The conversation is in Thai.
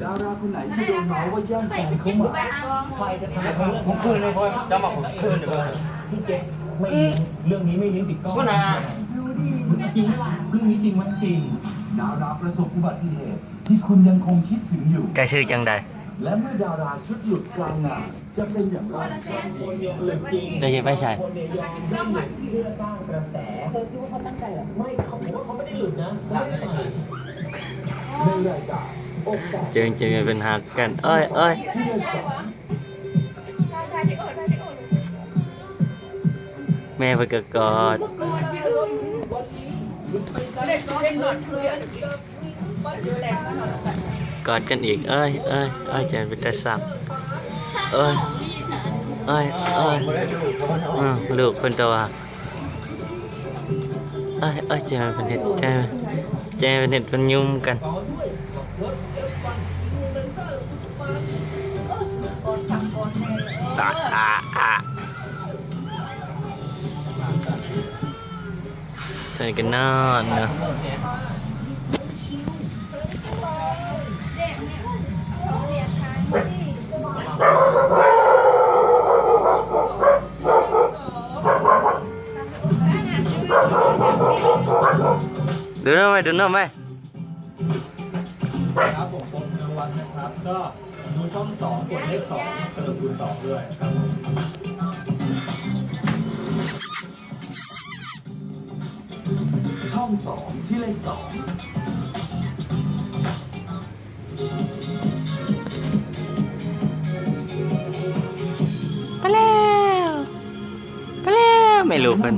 ดาราคนไหนที่โดนเมาว่าแย่งแฟนเขามาใครจะทำให้ผมคืนเลยพ่อจะมาผมคืนเดี๋ยวพี่เจ๊ไม่เรื่องนี้ไม่ลิ้นติดกล้องก็นะจริงเรื่องนี้จริงมันจริงดาราประสบอุบัติเหตุที่คุณยังคงคิดถึงอยู่ แกชื่อจังใดและเมื่อดาราชุดหลุดกลางงานจะเป็นอย่างไรจะยังไม่ใช่เพื่อสร้างกระแสเธอคิดว่าเขาตั้งใจหรอไม่เขาบอกว่าเขาไม่ได้หลุดนะในรายการเจอเป็นหักกันเอ้ยแม่ไปกอดกอดกันอีกเอ้ยเจอเป็นตาสับเอ้ยลูกเป็นตัวเจอเป็นเห็ดเจอเป็นเห็ดเป็นยุ่มกันใส่กันนอนเนาะดูหน่อยไหมครับผมผลรางวัลนะครับก็ดูช่อง2กดเลข2สรุปคูณ2ด้วยครับช่อง2ที่เลข2ไปแล้วไม่รู้เพิ่น